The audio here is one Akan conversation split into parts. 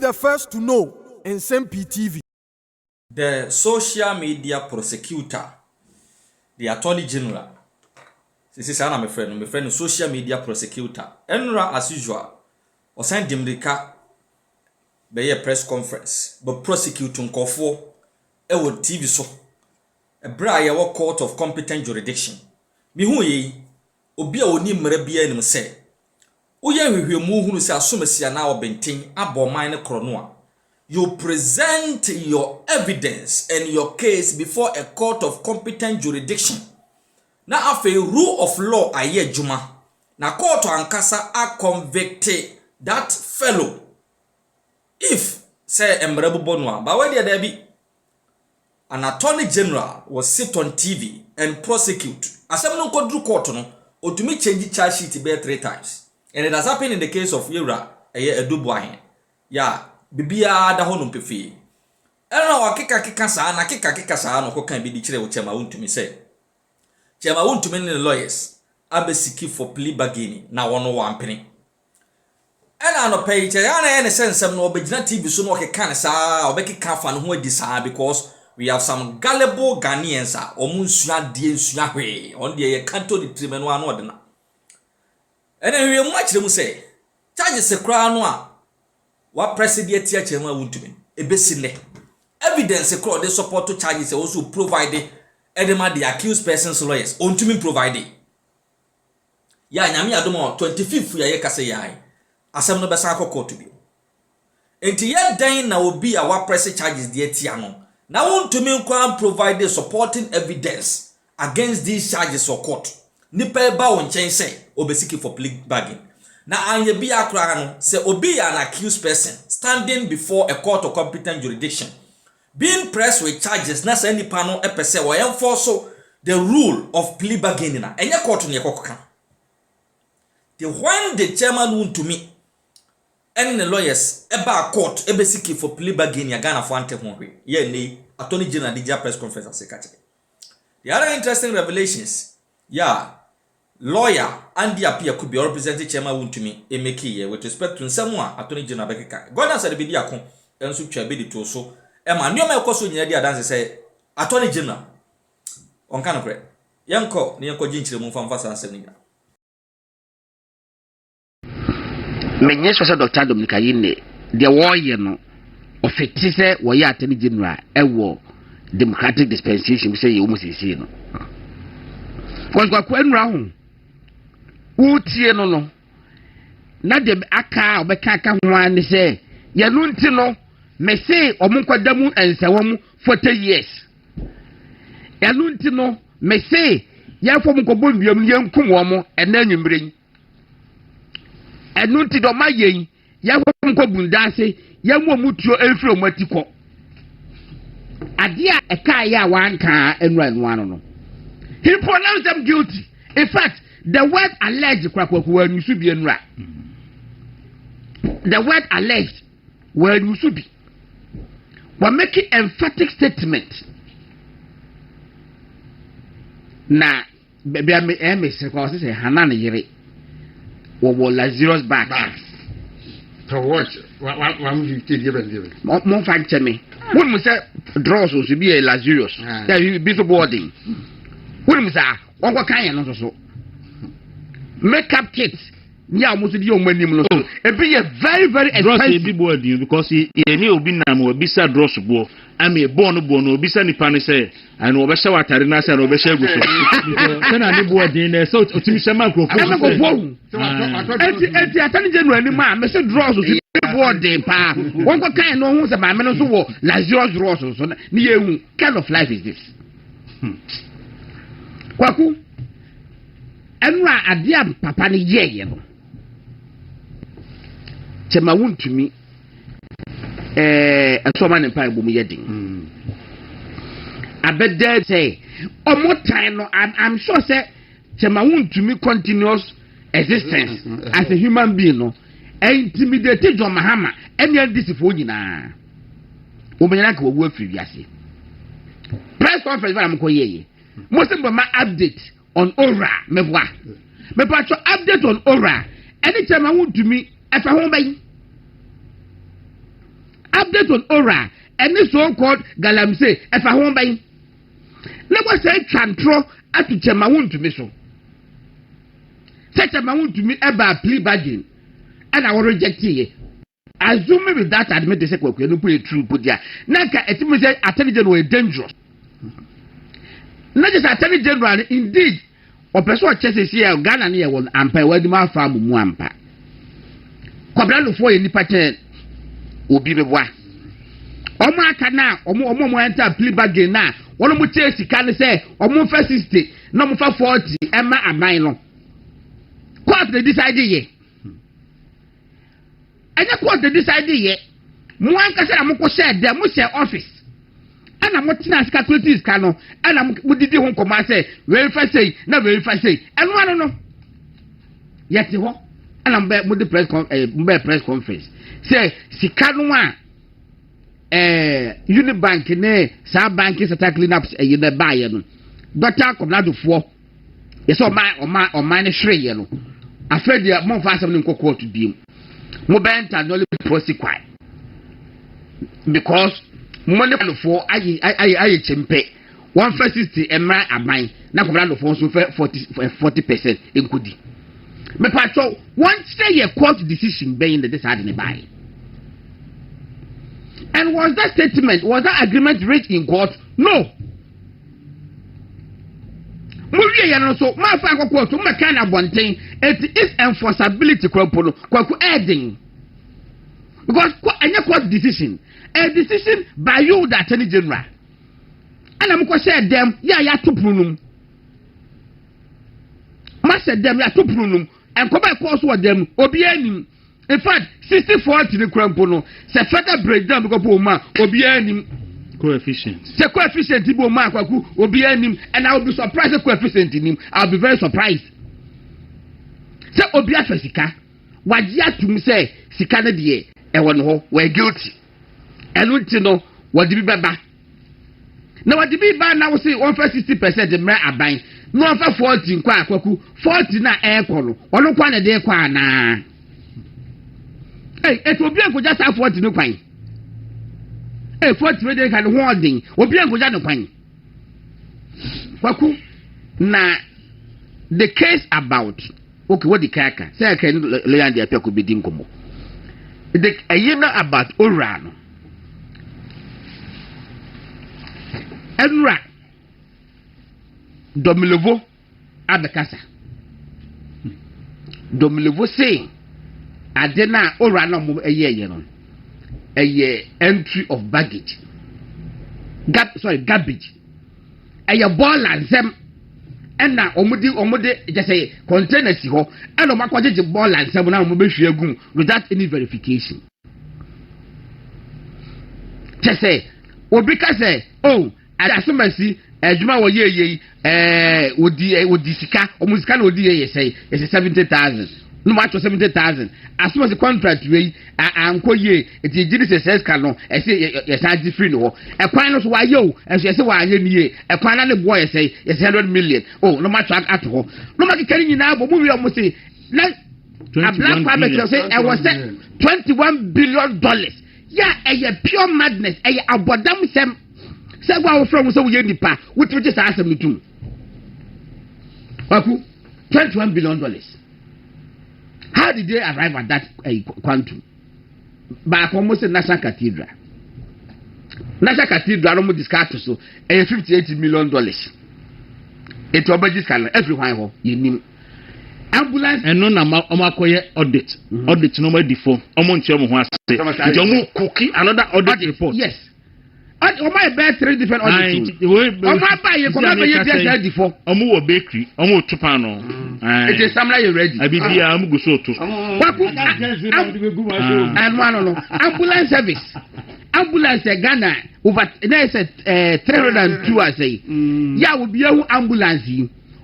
the first to know Nsem-Pii TV. The social media prosecutor, the Attorney General, this is my friend, social media prosecutor. Enra as usual, or send Dimrika by a press conference, but prosecuting Kofo, TV so a briar court of competent jurisdiction. Mihui, Obia Oni Mrebia and say, Oya we move who say Sumesia now benting abo mine chronoa. You present your evidence and your case before a court of competent jurisdiction. Now, after a rule of law, aye juma. Na court ankasa a convicted that fellow. If say emrebu bonwa, but where there be an attorney general was sit on TV and prosecute. As I'm not going to court no, or to me change the charge sheet be 3 times, and it has happened in the case of Yura a Dubois. Yeah. Bibia da honum pefi. Ena wa kika saa na kika saa no ko kan bi di kire wo chema wontumi say. Chema wontumi ne lawyers abesiki for plea bargaining na wono wampene. Ena no pay che ya na ene sensem no obegina TV so no keka ne saa obekeka fa no ho adi saa because we have some gullible Ghanaians omunsua die nsua hwe on de ye kanto di trimenu anu odena. Ena hwe mu akire mu say charges se kra no a what president here chema wuntumi ebesine evidence crowd they support to charges also provided edema the accused person's lawyers ontumi provided ya nyame adomo 25th ya yekase yai asem no besa akoko to bi enti ye dan na obi a what press charges the tia no na wontumi nkwa provide supporting evidence against these charges or court nipa ba won chen say obesiki for plea bargain. Na anye bi akra no se obi an accused person standing before a court of competent jurisdiction being pressed with charges na say nipa no epese wo enforce the rule of plea bargaining na enye court ne kokoka the when the chairman want to me and the lawyers eba court ebesiki for plea bargaining Ghana for ante ho hwe ye nei attorney general DJ press conference asekache. The other interesting revelations lawyer and the appear could be represented chairman won to me a make here with respect to someone attorney general bekeka God said be dia kon enso twa be di to so e ma nneoma ekoso nyina dia dance say attorney general on kan kre yanko ne yanko ginchire mu famfa sanse ni menye so se Dr. Dominica Yine de wo ye no ofeti se wo ye attorney general ewo democratic dispensation say ye mu sisi no kwa enra ho utie no na de aka obeka aka ho an se ye no nti no me se omunkwadamu ensewom 40 years ye no nti no me se ye fo munkobo nduam ye nkum wo mo ena anwumren enu nti do ma yen ye fo munkobu ndase ye mu omutuo efri omatiko ade a eka ya wanka enra enwa no. He pronounced them guilty. In fact, the word alleged were Nusubi and Ra. The word alleged were Nusubi. We're making emphatic statement. Now, baby, I'm a second say Hanan Yere. What was Lazarus back? To watch 150 given. More fact to me. When we say draws to be a Lazarus, that will be the boarding. When say what kind of so makeup kits nya mo so di o manim no so e be very very expensive body because e ni obi na mo bisa dross bo am e born no obi sa nipa ne say and obi sha watare na say no obi sha egu so so na ni body na so otimi sha microphone eti atani general ni ma me say dross so body pa won ko kan no hu say ma me no so wo Lazarus dross so ni ehu kind of life is this kwaku enra adia papa ne yeye no chema wuntumi asoma ne pa egbomu yedin abeda say omo time no I'm sure say chema wuntumi continuous existence as a human being no intimidate John Mahama enya disifo nyina omenyana ka wo afiri wiase press conference ba mko yeye most of my update on Ora mevoa me patcho update on Ora anytime I want to me if I home by update on Ora and this so-called Galamsey if I won't buy. Never say Chantro at to Chemawun to me so. Such a Mawun to me about plea bargain, and I will reject it. Assuming with that, admit the second, you put it true, put there. Naka, a timid attorney general dangerous. Not just attorney general, indeed. Or person chesses here, Ghana near one ampere, where the man farm Mwampa. Quabrano for any pattern will be the one. Omaka now, or more enter plea bargain now. One more chase, you can say, or more for 60, no more for 40, Emma and Milo. Quite the decided ye. And I quote the decided ye. Mwanka said, I'm going to share their office. And I'm not calculating cano, and I'm with the home command say, verify say, not verify say, and one don't know. Yet you want, and I'm back with the press conference. Say, Sikanwa, Unibank, some bank is tackling up in the buyer. Doctor come out of 4. Yes, or mine shrey yellow. I fed the more faster than cocoa to be. Mobile and only prosecute. Because money for I chimpe 150 and my mine. Now come around for 40% in goodie. My patrol once say a court decision being the deciding by. And was that statement, was that agreement reached in court? No. So my father quote to my kind of one thing, it is enforceability kwaku adding. Because any court decision, a decision by you the attorney general. And I'm going to say them, ya to prunum. Master them ya to prunum and come back course with them obianim. In fact, 64 to the crampono, say further breakdown because obianim. Coefficient. The coefficient Ibo Makwaku will be him, and I'll be surprised the coefficient in him. I'll be very surprised. So Obiafa Sika, what yet to me say, Sikana die, and one who were guilty. And want to know what did be baba. Now what did be bad now say 160% the mere abine. No for 40 kwaku, 40 na air colo, or no one a day kwana. Hey, it will be a good just have 40 no pine. 40 they can warning obi an goja no kwan kwaku na the case about okay what the kaka say I can lay the apia could be dinkomo the ayena about orano enra domilevo abekasa domilevo say adena orano mo eye no a entry of baggage. Garbage. A ball and them. And now, omudi just say containers ho. And no matter the ball and them now without any verification. Just say, Obika say, oh, I assume I see. Juma wo ye odi sika omusika na odi ye say it's 70,000. No matter 70,000. As soon as the contract we anko ye it is sh0cks canon I say yes I free no e kwan no so wa yo and so say wa anye nie e kwan na boy say yes 100 million. Oh no matter at ho no matter carry na bo mu we say na a black farmer say I was $21 billion. Yeah, a pure madness. A abodam sem say wa from so we nipa we just ask me too. Baku $21 billion. How did they arrive at that quantum? By almost a National Cathedral. National Cathedral almost discarded so $58 million. It will be discarded everywhere. You mean ambulance and no audit. Audit no default. Another audit report. Yes. On my bed, 3 different audits. On my buy, you come here before. Omo bakery, omo tupano. It is somewhere you ready. I be here, I'm go so to. And one ambulance service. Ambulance Ghana over there is 302. I say, yeah, will be your ambulance.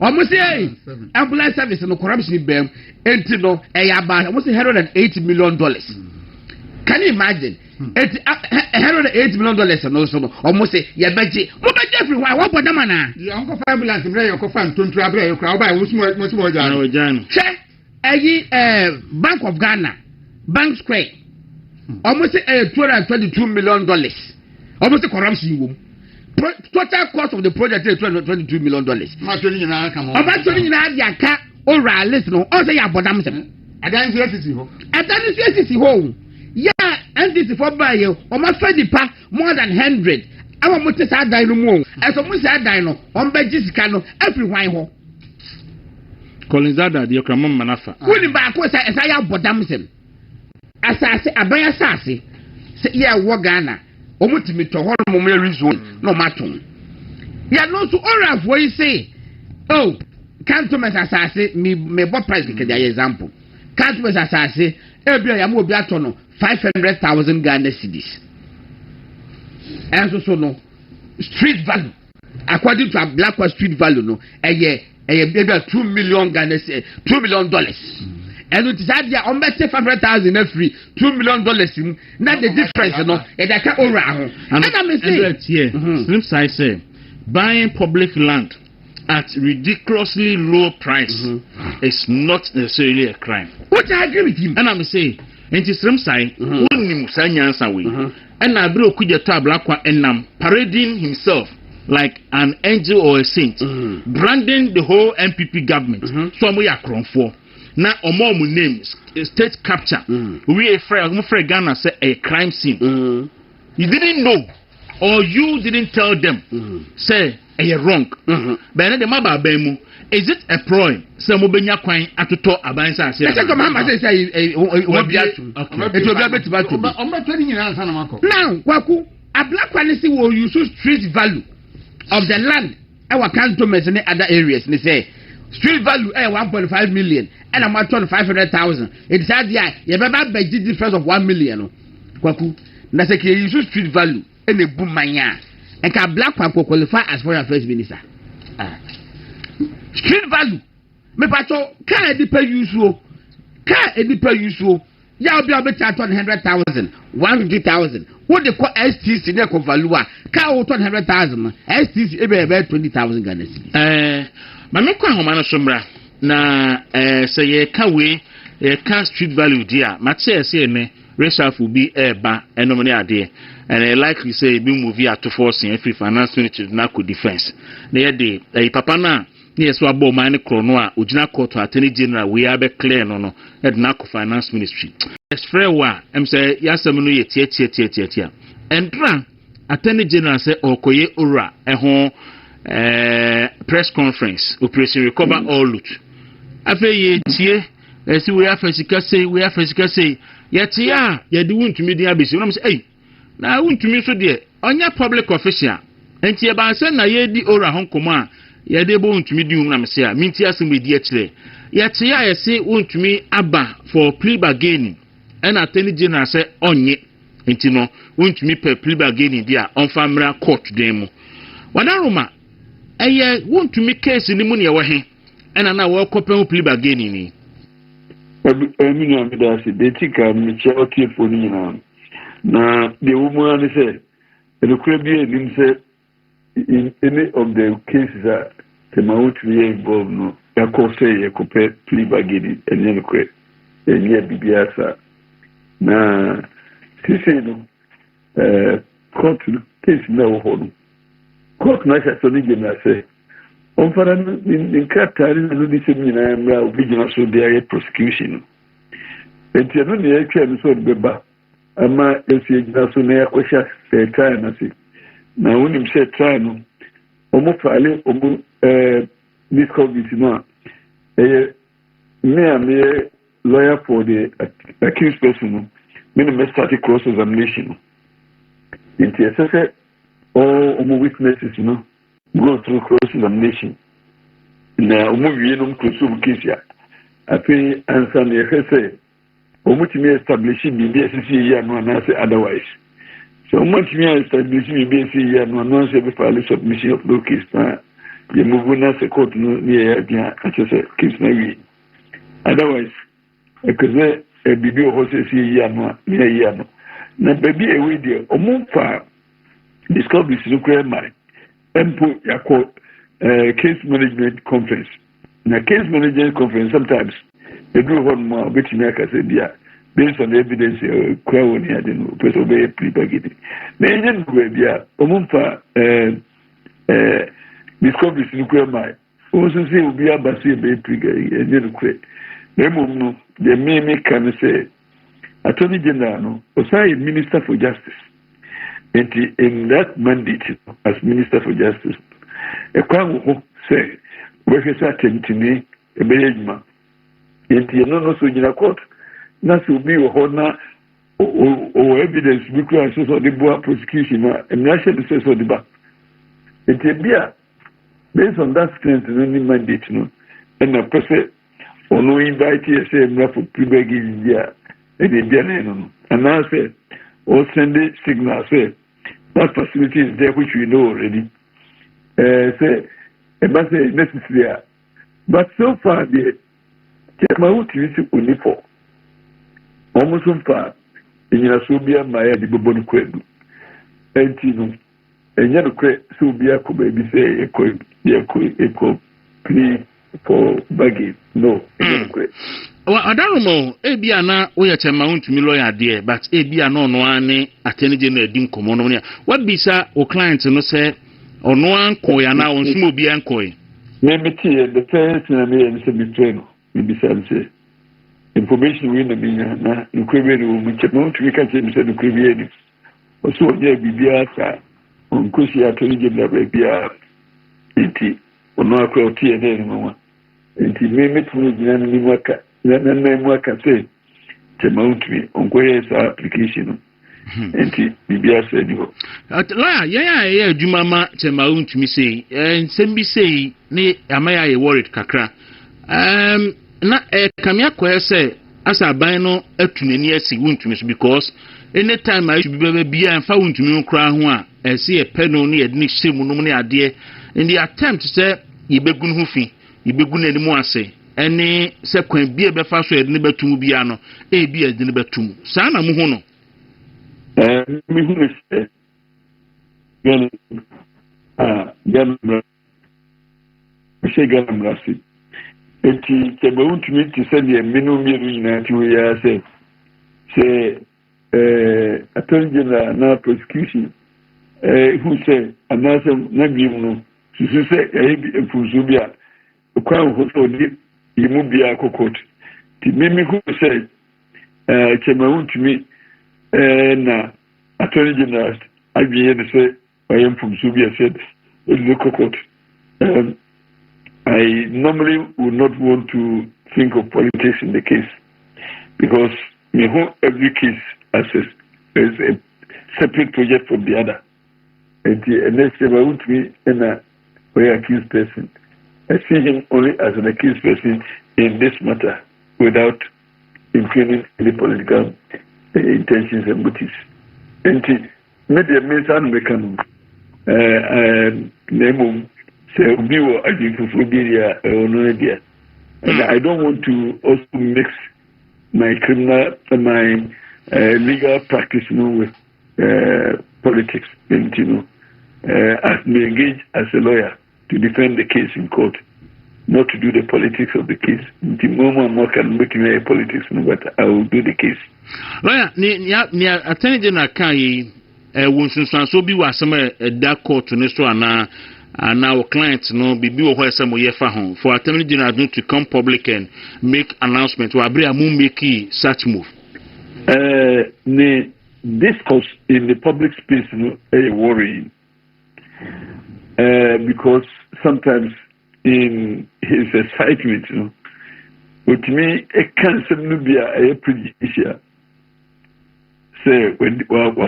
Almost say ambulance service no corruption bem. Entino, almost $180 million. Can you imagine? $108 million no so almost say ya beje mo beje everywhere what for them na ya unko ambulance bre ya ko fan tontu abre ya kra oba mo jano che bank of Ghana bank square almost $222 million. Almost a corruption room. Total cost of the project is $222 million. About 20 years, or listen, also ya bodam sem. Adan CSC home. Yeah, and this is for buy you. On my friend more than 100. Our motors are dying no more. As a musa dino, on Begis cano, everyone home. Colinzada, the Okramon Manafa. Wouldn't back was as I have bodam sem. As I say, a buyer sassy. Say, yeah, Wagana. Almost me to hormone reason, no matter. Yeah, no, to all of what you say. Oh. Cantonment assassin, me what price can I example? Cantonment assassin, every I will be at 500,000 Ghana cedis. And so no street value, according to a Blackwell street value, no, a year, $2 million Ghana, $2 million. And it is at the on 500,000 every $2 million. Not the difference, no, and I can't around. And I'm saying, Slim size say, buying public land at ridiculously low price is not necessarily a crime. What I agree with him. And I'm saying, and it's some side, and I broke with your tabla and parading himself like an angel or a saint, branding the whole MPP government. So we are crown for. Now, more names, state capture. We are Ghana say a crime scene. You didn't know, or you didn't tell them, say, wrong. But the maba bemu. Is it a ploy? Some obenya kwan atoto abansa ase. Let's come and say it will be to now, Kwaku, a black policy will use street value of the land. Our cantonments in other areas. They say street value 1.5 million and I'm at 500,000. It's that you have a difference of 1 million. Kwaku, that's a use street value and a boom mania. And can black people qualify as foreign affairs minister? Street value. Me pato can edipe usual. Can edipe usual. Ya be able to 100,000, 150,000. What they call STC ne ko value a can 100,000. STC e be 20,000 Ghana cedis. Ma me kwa homa no somra na say ye ka we ye can street value dia. Ma say ne racial will be eba enomone ade. And I like you say, be movie at to force in every finance ministry na could defense. Near the papa na near swabo mine chronoa, Ujina court to attorney general, we are be clear no at NACO finance ministry. As fair wa, say, yasamunu ye tia. And attorney general say, Okoye Ura, a home press conference, operation recover all loot. After ye tia, as we have physical say, yet ye do want to media business. Hey. Na won tumi so de onya public official enti e ba se na ye di ora hon koma ye de bo ntumi di na me se a minti asem di a kire ye te ya ye se won tumi aba for plea bargaining and attorney general say onye enti no won tumi per plea bargaining dia on famra court dem wadaroma eye won tumi case ni mu ne ye wo he ena na wo kopen plea bargaining ni emi na me da se de tika mi che otie foni na na the woman say the could be say in any of the cases that the mouth we involved no ya ko say ya ko plea bargaining and then ko ya bibiasa na sisi no court case na wo no court na sa so ni gena say on fara in katari no di se ni na mra obigina so there prosecution enti no ne ya twa no so beba ama esi so na yakosha try na si na unim se try no omo fale omo discovery no me lawyer for the accused person me no start cross examination into say all omo witnesses go through cross examination na omo wie no mkoso case ya afi answer na say omutimi establish BBSC year no na say otherwise so omutimi establish BBSC year no na say be file submission of no case na ye move na say court no near ya say case na we otherwise because bibi o say year no near year no na baby e we there omumfa discovery no clear mind empo yakọ case management conference na case management conference sometimes they do one more bit me aka say dia based on evidence crowd here the person be plea bargaining na engine go be a omumfa discoveries no kwa mai also say obi abase be trigger engine kwe na mum no the me can say Attorney General no osai Minister for Justice and in that mandate as Minister for Justice e kwa ho say we say atentini e be ejuma and no so nyina court na so bi wo na o evidence bi kura so the boa prosecution na emination say so the ba and bia based on that strength no ni mandate no and na person ono invite say na for pre-begging dia and bia na no and now say or send the signal say that facility is there which we know already say it must say necessary but so far the chairman is only for almost so far in your Subia Maya the Bobon Quedu and Tino and yet Subia could maybe say a plea for begging. No, well, I don't know. Ebiana, we are chairman to me lawyer dear, but Ebiano no one attorney general didn't come on. What be sir or clients no say or no one coy and now on small be ancoy? Maybe the first and I may say train, maybe say. Information we na incredible which amount we can say incredible also there bibia ka on kosi atoni general bibia enti ono akwa tie na ni mama enti me metu gina ni mwaka na mwaka say amount we on koye sa application enti bibia say ni ho la ya adwuma ma amount me say Nsem-Pii say ni amaya ye worried kakra na kamia kwa say as aban no atunani asi wuntumi so because anytime I should be bia and fa wuntumi nkra ho a ese e peno ne yede ne hyemu no ne ade in the attempt say yebegun ho fi yebegun animu ase ene se kwan bia be fa so yede ne batum bia no e bia yede ne batum sa na mu ho no mi hu ne gan mrasi eti kebe untumi ti se ne menu miru na ti we ya say attorney general na prosecution who say anasa na bimu no su say efuzu bia kwa ho so di yimu bia kokot ti mimi who say kebe untumi na attorney general abiye ne say ayem fuzu bia said the kokot I normally would not want to think of politics in the case because every case is a separate project from the other. And next time I want me and a very accused person. I see him only as an accused person in this matter without including any political intentions and motives. And maybe a means name say biwo ajifufudia onodia and I don't want to also mix my legal practice with politics and as me engage as a lawyer to defend the case in court, not to do the politics of the case. The moment more can make me a politics, but I will do the case. Lawyer, ni attorney general kai wonsunsan so bi wa sama da court no so ana and our clients no be where some home for attorney general to come public and make announcement to abria mu make such move. The discourse in the public space no worrying because sometimes in his excitement with me a cancer no be a prejudicial. Say when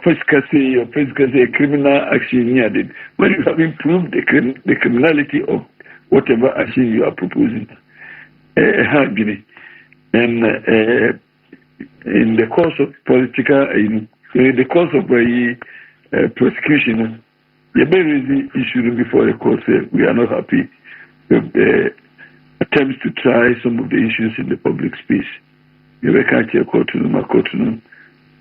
first say a criminal action needed when you have improved the criminality of whatever action you are proposing, and in the course of political, in the course of prosecution, the very easy issue before the court say we are not happy with the attempts to try some of the issues in the public space. You can't hear court to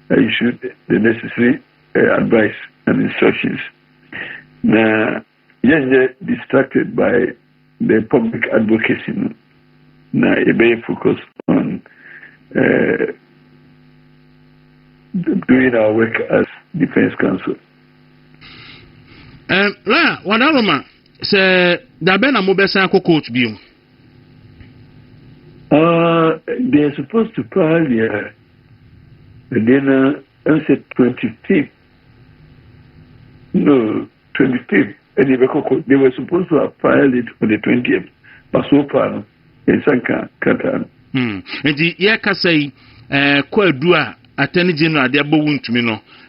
issued the necessary advice and instructions. Now, you're distracted by the public advocacy. Now, you may focus on doing our work as defense counsel. La Wadaroma say Dabena Mobesa coach biom. They're supposed to file their dinner on 25th. No, 25th. And they were supposed to have filed it on the 20th. But so far, in Sanka, Katan. And the Yakasai, Quadua, Attorney General, the Abowun to me,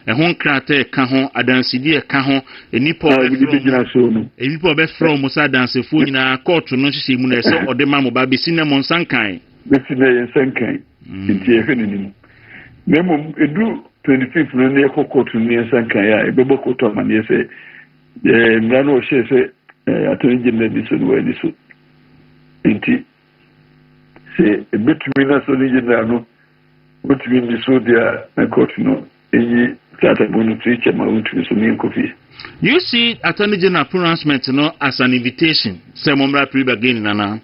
a home crater, Cajon, Adansidi, Cajon, a nipple, a nipple best from Mossa dance, a fool in a court to no see Munesa or the Mamma Baby Cinnamon Sankai. Messina Sankai, in Tiafanin. Memo, a do 25th, no near court to near Sankai, a Bobo Toman, yes, Nano Shese, Attorney General, this one, this one. Say a bit minus original, what we in the Sodia and Cotino, a started going to teach my own to some coffee. You see, Attorney General pronouncement as an invitation, Simon Rapid again, Nana.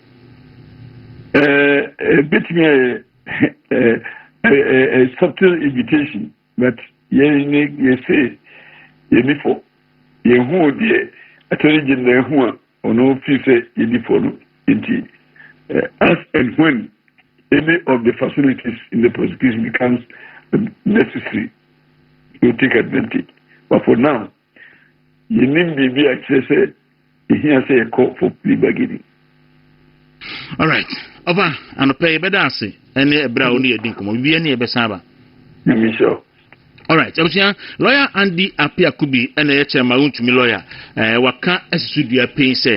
A bit me a subtle invitation, but ye say, ye before, ye who dear, Attorney General who or no fee say ye before, indeed. As and when any of the facilities in the prosecution becomes necessary, you take advantage. But for now, you need to be accessed. Here say a call for plea bargaining. All right. Over and pay bedasi and a brownie a dinkum. We are near Besaba. Sure. All right. Lawyer Andy Apia Kubi and a chairman to me lawyer. Waka as studio pay say.